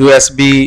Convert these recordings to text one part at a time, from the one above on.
USB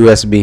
USB.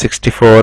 64